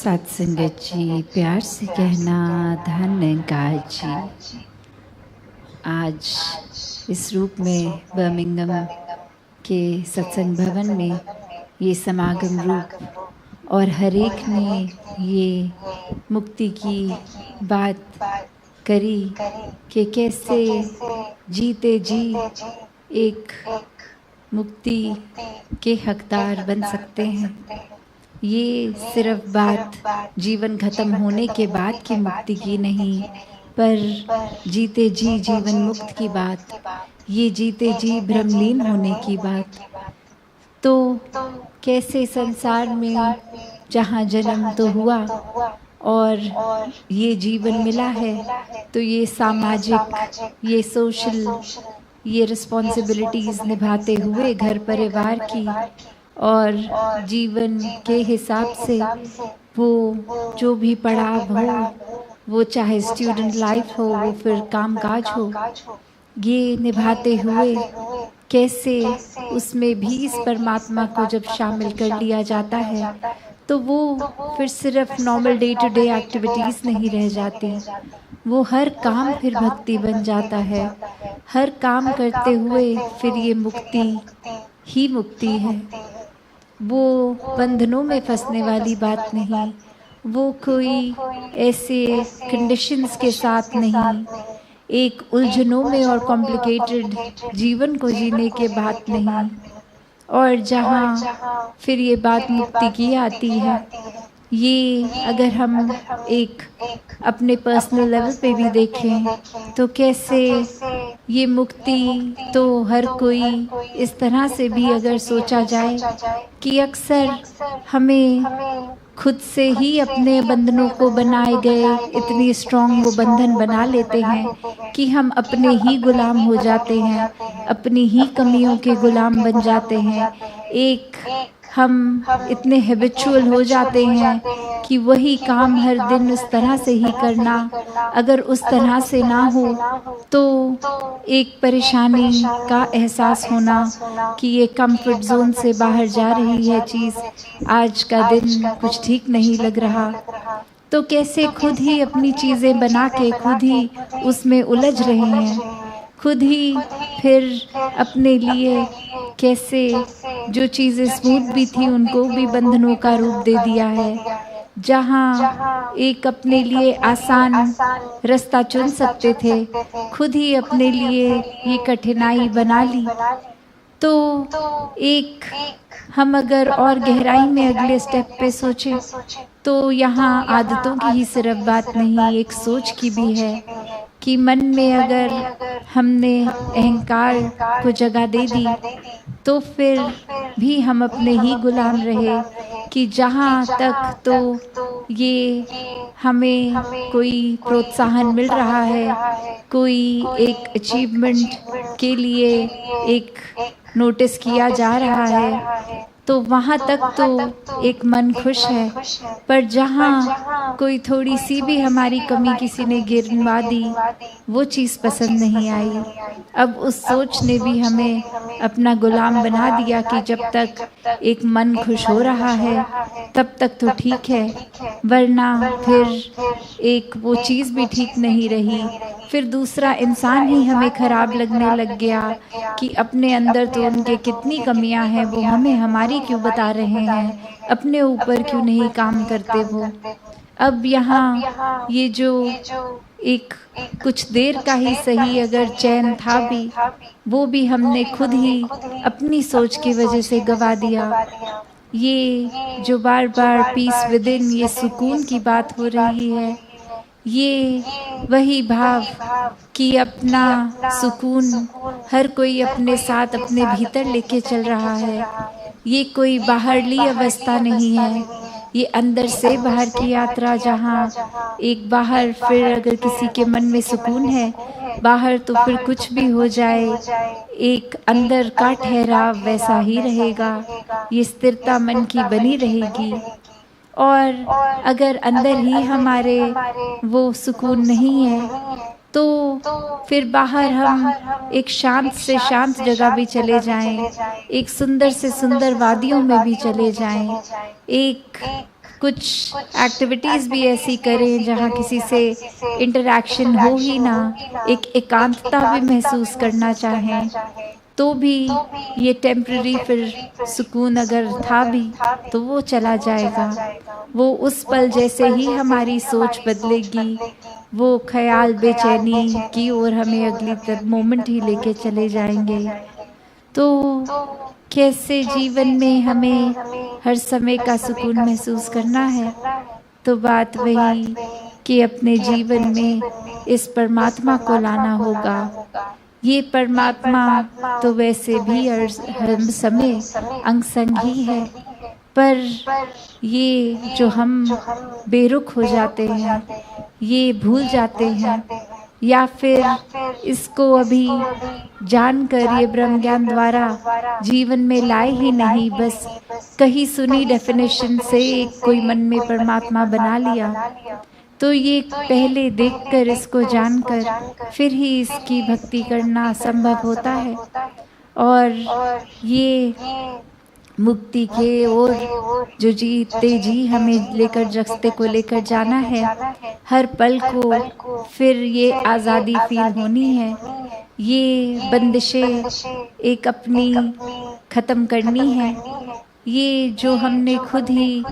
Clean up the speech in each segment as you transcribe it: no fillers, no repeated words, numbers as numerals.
सत्संगत जी, प्यार से कहना धन्यवाद जी। आज इस रूप में बर्मिंघम के सत्संग भवन में ये समागम रूप और हर एक ने ये मुक्ति की बात करी कि कैसे जीते जी एक मुक्ति के हकदार बन सकते हैं। ये सिर्फ बात जीवन खत्म होने के बाद की मुक्ति की नहीं, पर जीते जी जीवन मुक्त की बात, ये जीते जी भ्रमलीन होने की बात। तो कैसे संसार में जहाँ जन्म तो हुआ और ये जीवन मिला है, तो ये सामाजिक, ये सोशल, ये रिस्पॉन्सिबिलिटीज़ निभाते हुए घर परिवार की और जीवन के हिसाब से वो जो भी पड़ाव हो, वो चाहे स्टूडेंट लाइफ हो, वो फिर कामकाज हो, ये निभाते हुए कैसे उसमें भी इस परमात्मा को जब शामिल कर लिया जाता है तो वो फिर सिर्फ normal day to day activities नहीं रह जाती, वो हर काम फिर भक्ति बन जाता है। हर काम करते हुए फिर ये मुक्ति ही मुक्ति है। वो बंधनों में फंसने वाली बात नहीं, वो कोई ऐसे कंडीशंस के साथ नहीं, एक उलझनों में और कॉम्प्लिकेटेड जीवन को जीने के बात नहीं। और जहाँ फिर ये बात मुक्ति की आती है, ये अगर हम एक अपने पर्सनल लेवल पे भी देखें तो कैसे ये मुक्ति तो हर कोई इस तरह से भी अगर सोचा जाए कि अक्सर हमें खुद से ही अपने बंधनों को बनाए गए इतनी स्ट्रॉन्ग वो बंधन बना लेते हैं कि हम अपने ही गुलाम हो जाते हैं, अपनी ही कमियों के गुलाम बन जाते हैं। एक हम इतने हैबिचुअल हो जाते हैं कि वही काम हर दिन उस तरह से ही करना, अगर उस तरह से ना हो तो एक परेशानी का एहसास होना कि ये कंफर्ट जोन से बाहर जा रही है चीज़, आज का दिन कुछ ठीक नहीं लग रहा। तो कैसे खुद ही अपनी चीज़ें बना के खुद ही उसमें उलझ रहे हैं, खुद ही फिर अपने लिए कैसे जो चीज़ें स्मूथ भी थी उनको भी बंधनों का रूप दे दिया है। जहाँ एक अपने लिए आसान रास्ता चुन सकते थे, खुद ही अपने लिए ये कठिनाई बना ली। तो एक हम अगर और गहराई में अगले स्टेप पे सोचें तो यहाँ आदतों की ही सिर्फ बात नहीं, एक सोच की भी है कि मन में अगर हमने अहंकार को जगह दे दी तो फिर भी हम अपने ही गुलाम रहे कि जहाँ तक तो ये हमें कोई प्रोत्साहन मिल रहा है, कोई एक अचीवमेंट के लिए एक नोटिस किया जा रहा है, तो वहाँ तक तो एक मन खुश है। पर जहाँ कोई थोड़ी सी भी हमारी कमी किसी ने गिरवा दी, वो चीज़ पसंद नहीं आई। अब उस सोच ने भी हमें अपना गुलाम बना दिया कि जब तक एक मन खुश हो रहा है तब तक तो ठीक है, वरना फिर एक वो चीज़ भी ठीक नहीं रही, फिर दूसरा इंसान ही हमें ख़राब लगने लग गया कि अपने अंदर तो उनके कितनी कमियां हैं, वो हमें हमारी क्यों बता रहे हैं, अपने ऊपर क्यों नहीं काम करते वो। अब यहाँ ये जो एक कुछ देर का ही सही अगर चैन था भी, वो भी हमने खुद ही अपनी सोच की वजह से गवा दिया। ये जो बार बार पीस विद इन, ये सुकून की बात हो रही है, ये वही भाव कि अपना सुकून हर कोई अपने साथ अपने भीतर लेके चल रहा है। ये कोई बाहरली अवस्था नहीं है, ये अंदर से बाहर की यात्रा, जहाँ एक बाहर फिर अगर किसी के मन में सुकून है, बाहर तो फिर कुछ भी हो जाए, एक अंदर का ठहराव वैसा ही रहेगा, ये स्थिरता मन की बनी रहेगी। और अगर अंदर ही हमारे वो सुकून नहीं है तो फिर बाहर हम एक शांत से शांत जगह भी चले जाएं, एक सुंदर से सुंदर वादियों में भी चले जाएं, एक कुछ एक्टिविटीज़ भी ऐसी करें जहाँ किसी से इंटरैक्शन हो ही ना, एक एकांतता भी महसूस करना चाहें, तो भी ये टेम्पररी फिर सुकून अगर था भी तो वो चला जाएगा। वो उस पल जैसे ही हमारी सोच बदलेगी, वो ख्याल बेचैनी की ओर हमें अगली मोमेंट ही लेके चले जाएंगे। तो कैसे जीवन में हमें हर समय का सुकून महसूस करना है? तो बात वही कि अपने जीवन में इस परमात्मा को लाना होगा। ये परमात्मा तो वैसे भी हर समय अंग संग ही है, पर ये जो हम बेरुख हो जाते हैं, ये भूल जाते हैं, या फिर इसको अभी जानकर ये ब्रह्म ज्ञान द्वारा जीवन में लाए ही नहीं, बस कहीं सुनी डेफिनेशन से कोई मन में परमात्मा बना लिया। तो ये पहले देखकर, इसको जानकर फिर ही इसकी भक्ति करना संभव होता है। और ये मुक्ति के ओर जो जीते जी हमें लेकर, रास्ते को लेकर जाना है, हर पल को फिर ये आज़ादी फील होनी है, ये बंदिशें एक अपनी ख़त्म करनी है। ये जो हमने खुद ही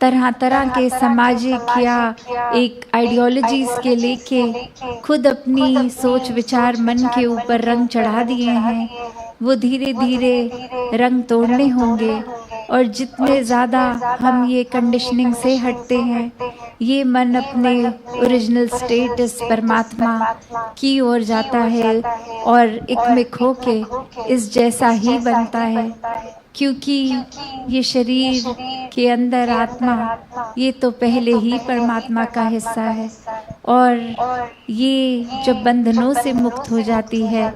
तरह तरह के सामाजिक या एक आइडियोलॉजीज़ के लेके खुद अपनी सोच विचार मन के ऊपर रंग चढ़ा दिए हैं, वो धीरे धीरे रंग तोड़ने होंगे। और जितने ज़्यादा हम ये कंडीशनिंग से हटते हैं, ये मन अपने ओरिजिनल स्टेटस परमात्मा की ओर जाता है और एक में खो के इस जैसा ही बनता है। क्योंकि ये शरीर के अंदर आत्मा, ये तो पहले ही परमात्मा का हिस्सा है, और ये जब बंधनों से मुक्त हो जाती है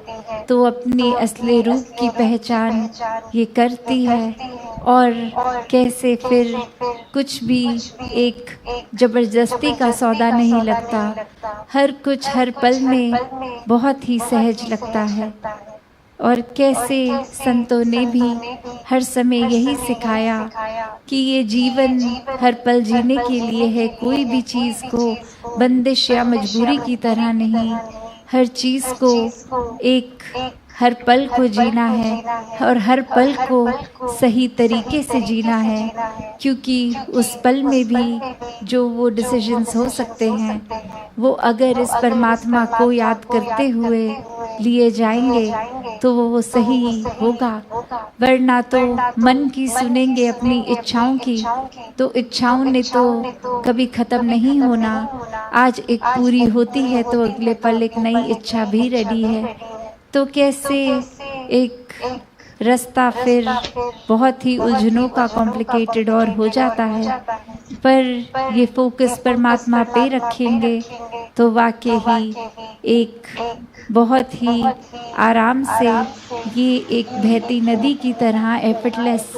तो अपनी असली रूप की पहचान ये करती है। और कैसे फिर कुछ भी एक जबरदस्ती का सौदा नहीं लगता, हर कुछ हर पल में बहुत ही सहज लगता है। और कैसे संतों ने भी हर समय यही सिखाया कि ये जीवन हर पल जीने के लिए है, कोई भी चीज़ को बंदिश या मजबूरी की तरह नहीं, हर चीज़ को एक हर पल को जीना है और हर पल को सही तरीके से जीना है। क्योंकि उस पल में भी जो वो डिसीजंस हो सकते हैं, वो अगर इस परमात्मा को याद करते हुए लिए जाएंगे तो वो सही होगा। वरना तो मन की सुनेंगे अपनी इच्छाओं की, तो इच्छाओं ने तो कभी ख़त्म नहीं होना। आज एक पूरी होती है तो अगले पल एक नई इच्छा भी रेडी है। तो कैसे एक रास्ता फिर बहुत ही उलझनों का कॉम्प्लिकेटेड और हो जाता है, पर ये फोकस परमात्मा पे रखेंगे तो वाकई ही एक बहुत ही आराम से ये एक बहती नदी की तरह एफर्टलेस,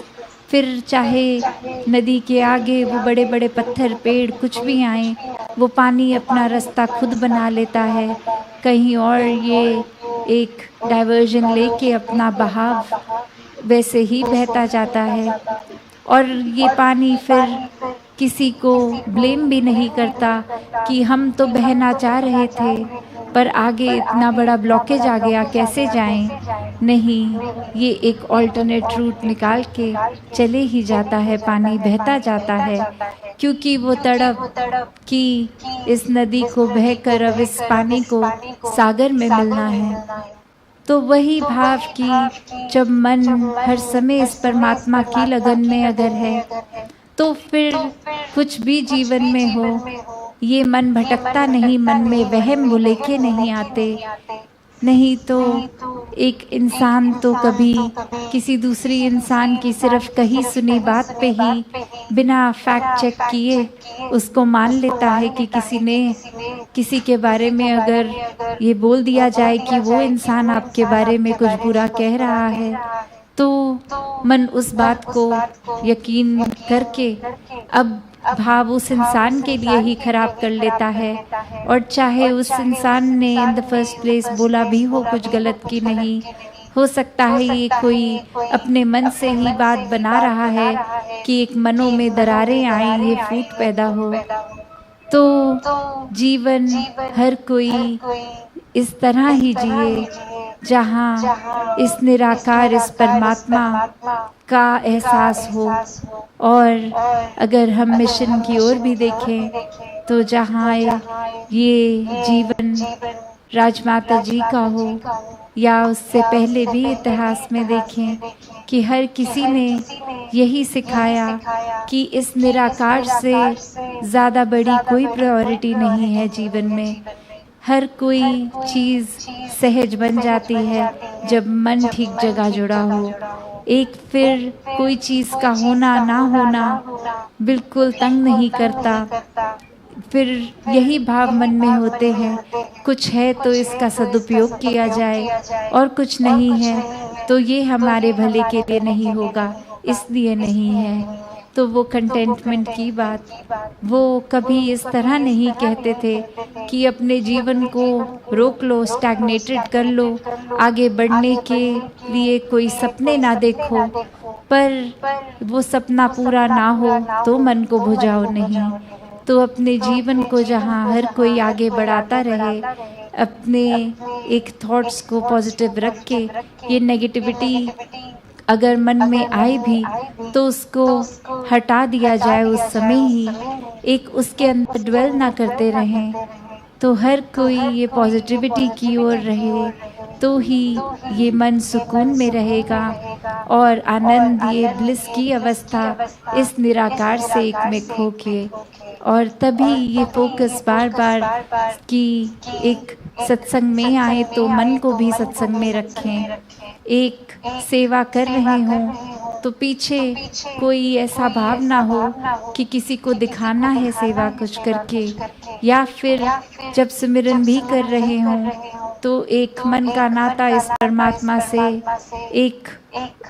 फिर चाहे नदी के आगे वो बड़े बड़े पत्थर पेड़ कुछ भी आए, वो पानी अपना रास्ता खुद बना लेता है, कहीं और ये एक डाइवर्जन लेके अपना बहाव वैसे ही बहता जाता है। और ये पानी फिर किसी को ब्लेम भी नहीं करता कि हम तो बहना चाह रहे थे पर आगे इतना बड़ा ब्लॉकेज आ गया, कैसे जाएं। नहीं, ये एक ऑल्टरनेट रूट निकाल के चले ही जाता है, पानी बहता जाता है। क्योंकि वो तड़प कि इस नदी को बहकर अब इस पानी को सागर में मिलना है। तो वही भाव कि जब मन हर समय इस परमात्मा की लगन में अगर है, तो फिर कुछ भी जीवन में हो, ये मन भटकता नहीं, मन में वहम बुलेखे नहीं आते। नहीं तो एक इंसान तो कभी किसी दूसरी इंसान की सिर्फ कही सुनी बात पे ही बिना फैक्ट चेक किए उसको मान लेता है कि किसी ने किसी के बारे में अगर ये बोल दिया जाए कि वो इंसान आपके बारे में कुछ बुरा कह रहा है, तो मन उस बात को यकीन करके अब भाव उस इंसान के लिए ही खराब कर लेता है। और चाहे उस इंसान ने इन द फर्स्ट प्लेस बोला भी हो कुछ गलत की नहीं, हो सकता है ये कोई अपने मन से ही बात बना रहा है कि एक मनों में दरारें आए, ये फूट पैदा हो। तो जीवन हर कोई इस तरह ही जिए जहाँ इस निराकार, इस परमात्मा का एहसास हो। और अगर हम मिशन की ओर भी देखें तो जहाँ ये जीवन राजमाता जी का हो, या उससे पहले भी इतिहास में देखें कि हर किसी ने यही सिखाया कि इस निराकार से ज़्यादा बड़ी कोई प्रायोरिटी नहीं है जीवन में। हर कोई चीज़ सहज बन जाती है जब मन ठीक जगह जुड़ा हो। एक फिर कोई चीज़ का होना ना होना बिल्कुल तंग नहीं करता। फिर यही भाव मन में होते हैं, कुछ है तो इसका सदुपयोग किया जाए, और कुछ नहीं है तो ये हमारे भले के लिए नहीं होगा, इसलिए नहीं है। तो वो कंटेंटमेंट की बात, वो कभी इस तरह नहीं कहते थे कि अपने जीवन को रोक लो, स्टैग्नेटेड कर लो, आगे बढ़ने के लिए कोई सपने ना देखो, पर वो सपना पूरा ना हो तो मन को बुझाओ नहीं। तो अपने जीवन को जहाँ हर कोई आगे बढ़ाता रहे, अपने एक थॉट्स को पॉजिटिव रख के, ये नेगेटिविटी अगर मन में आए भी तो उसको हटा दिया जाए उस समय ही, एक उसके अंदर ड्वेल ना करते रहें। तो हर कोई ये पॉजिटिविटी की ओर रहे तो ही ये मन सुकून में रहेगा, और आनंद, ये ब्लिस की अवस्था इस निराकार से एक में खो के। और तभी ये फोकस बार बार कि एक सत्संग में आए तो मन को भी सत्संग में रखें। एक सेवा कर रहे हों तो पीछे कोई ऐसा भाव ना हो कि किसी को दिखाना है सेवा कुछ करके, या फिर जब सिमरन भी कर रहे हों तो एक मन का नाता इस परमात्मा से एक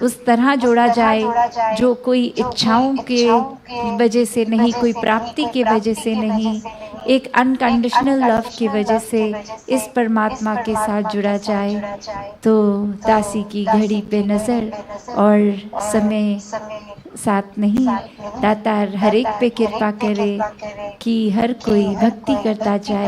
उस तरह जोड़ा जाए जो कोई इच्छाओं के वजह से नहीं, कोई प्राप्ति के वजह से नहीं, एक अनकंडीशनल लव की वजह से इस परमात्मा के साथ जुड़ा जाए। तो दासी की घड़ी पे नज़र और समय साथ नहीं, दातार हर एक पे कृपा करे कि हर कोई भक्ति करता जाए।